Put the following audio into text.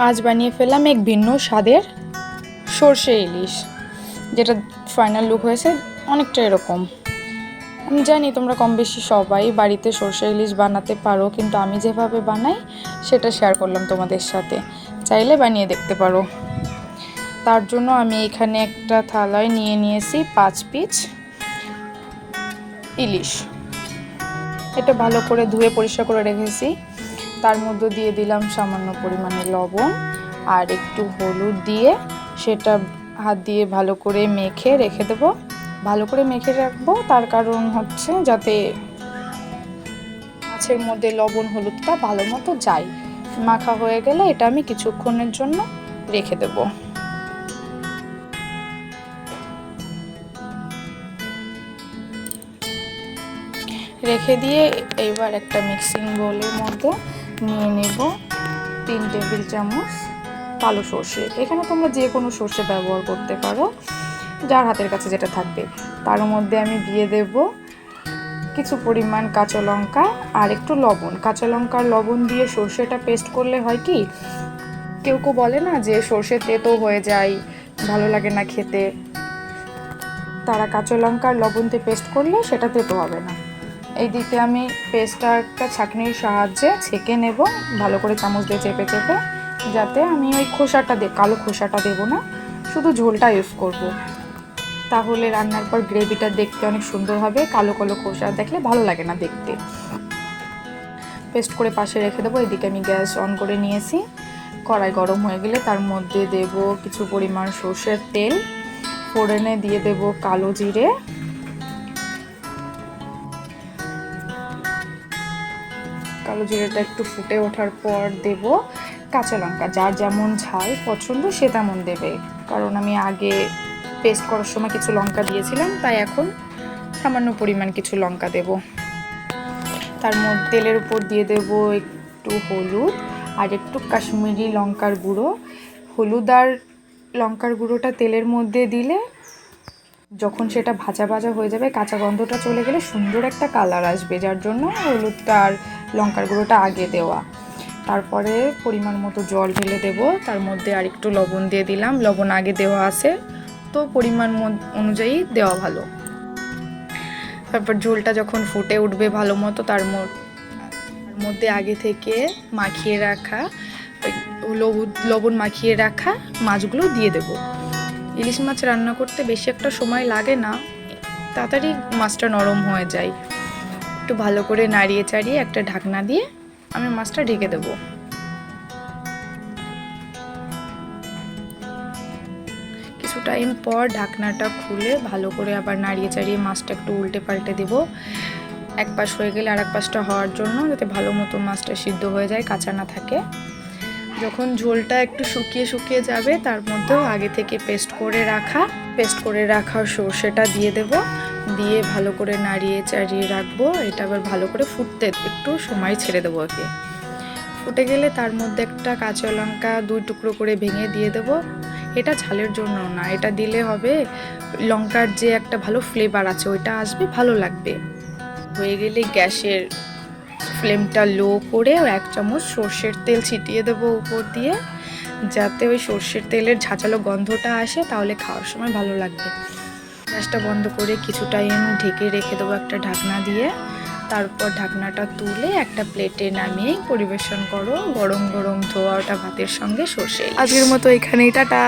আজ বানিয়ে ফেললাম এক ভিন্ন স্বাদের সর্ষে ইলিশ, যেটা ফাইনাল লুক হয়েছে অনেকটা এরকম। আমি জানি তোমরা কম বেশি সবাই বাড়িতে সর্ষে ইলিশ বানাতে পারো, কিন্তু আমি যেভাবে বানাই সেটা শেয়ার করলাম তোমাদের সাথে, চাইলে বানিয়ে দেখতে পারো। তার জন্য আমি এখানে একটা থালায় নিয়ে নিয়েছি 5 পিস ইলিশ। এটা ভালো করে ধুয়ে পরিষ্কার করে রেখেছি। তার মধ্যে দিয়ে দিলাম সামান্য পরিমাণে লবণ আর একটু হলুদ দিয়ে সেটা হাত দিয়ে ভালো করে মেখে রেখে দেব। ভালো করে মেখে রাখবো, তার কারণ হচ্ছে যাতে মাছের মধ্যে লবণ হলুদটা ভালো মতো যায়। মাখা হয়ে গেলে এটা আমি কিছুক্ষণের জন্য রেখে দেব। রেখে দিয়ে এবার একটা মিক্সিং বোলের মধ্যে নিয়ে নেব 3 টেবিল চামচ কালো সর্ষে। এখানে তোমরা যে কোনো সর্ষে ব্যবহার করতে পারো, যার হাতের কাছে যেটা থাকবে। তার মধ্যে আমি দিয়ে দেব কিছু পরিমাণ কাঁচা লঙ্কা আর একটু লবণ। কাঁচা লঙ্কার লবণ দিয়ে সর্ষেটা পেস্ট করলে হয় কি, কেউ কেউ বলে না যে সর্ষে তেতো হয়ে যায়, ভালো লাগে না খেতে, তারা কাঁচা লঙ্কার লবণ দিয়ে পেস্ট করলে সেটা তেতো হবে না। এইদিকে আমি পেস্টটা একটা ছাঁকনির সাহায্যে ছেঁকে নেব, ভালো করে চামচ দিয়ে চেপে চেপে, যাতে আমি ওই খোসাটা কালো খোসাটা দেবো না, শুধু ঝোলটা ইউজ করব। তাহলে রান্নার পর গ্রেভিটা দেখতে অনেক সুন্দর হবে। কালো কালো খোসা দেখলে ভালো লাগে না দেখতে। পেস্ট করে পাশে রেখে দেবো। এদিকে আমি গ্যাস অন করে নিয়েছি। কড়াই গরম হয়ে গেলে তার মধ্যে দেব কিছু পরিমাণ সর্ষের তেল, ফোড়নে দিয়ে দেব কালো জিরে, কালো জিরেটা একটু ফুটে ওঠার পর দেব কাঁচা লঙ্কা। যার যেমন ঝাল পছন্দ সে তেমন দেবে, কারণ আমি আগে পেস্ট করার সময় কিছু লঙ্কা দিয়েছিলাম, তাই এখন সামান্য পরিমাণ কিছু লঙ্কা দেব। তার মধ্যে তেলের উপর দিয়ে দেব একটু হলুদ আর একটু কাশ্মীরি লঙ্কার গুঁড়ো। হলুদ আর লঙ্কার গুঁড়োটা তেলের মধ্যে দিলে যখন সেটা ভাজা ভাজা হয়ে যাবে, কাঁচা গন্ধটা চলে গেলে সুন্দর একটা কালার আসবে, যার জন্য হলুদটা আর লঙ্কার গুঁড়োটা আগে দেওয়া। তারপরে পরিমাণ মতো জল ঢেলে দেব। তার মধ্যে আর একটু লবণ দিয়ে দিলাম, লবণ আগে দেওয়া আছে তো পরিমাণ অনুযায়ী দেওয়া ভালো। তারপর ঝোলটা যখন ফুটে উঠবে ভালো মতো, তার মধ্যে আগে থেকে মাখিয়ে রাখা লবণ মাখিয়ে রাখা মাছগুলো দিয়ে দেব। ইলিশ মাছ রান্না করতে বেশি একটা সময় লাগে না, তাড়াতাড়ি মাছটা নরম হয়ে যায়। একটু ভালো করে নাড়িয়ে চাড়িয়ে একটা ঢাকনা দিয়ে আমি মাছটা ঢেকে দেব। কিছু টাইম পর ঢাকনাটা খুলে ভালো করে আবার নাড়িয়ে চাড়িয়ে মাছটা একটু উল্টে পাল্টে দেব। এক পাশ হয়ে গেলে আর এক পাশটা হওয়ার জন্য, যাতে ভালো মতো মাছটা সিদ্ধ হয়ে যায়, কাঁচা না থাকে। যখন ঝোলটা একটু শুকিয়ে শুকিয়ে যাবে, তার মধ্যেও আগে থেকে পেস্ট করে রাখা সর্ষেটা দিয়ে দেব। দিয়ে ভালো করে নাড়িয়ে চাড়িয়ে রাখবো। এটা আবার ভালো করে ফুটতে একটু সময় ছেড়ে দেবো ওকে। ফুটে গেলে তার মধ্যে একটা কাঁচা লঙ্কা 2 টুকরো করে ভেঙে দিয়ে দেব। এটা ঝালের জন্য না, এটা দিলে হবে লঙ্কার যে একটা ভালো ফ্লেভার আছে ওইটা আসবে, ভালো লাগবে। হয়ে গেলে গ্যাসের ফ্লেমটা লো করে 1 চামচ সর্ষের তেল ছিটিয়ে দেবো উপর দিয়ে, যাতে ওই সর্ষের তেলের ঝাঁঝালো গন্ধটা আসে, তাহলে খাওয়ার সময় ভালো লাগবে। গ্যাসটা বন্ধ করে কিছু টাইম ঢেকে রেখে দেবো একটা ঢাকনা দিয়ে। তারপর ঢাকনাটা তুলে একটা প্লেটে নামিয়ে পরিবেশন করো গরম গরম ধোয়া ওটা ভাতের সঙ্গে সর্ষে। আজকের মতো এখানেই, টাটা।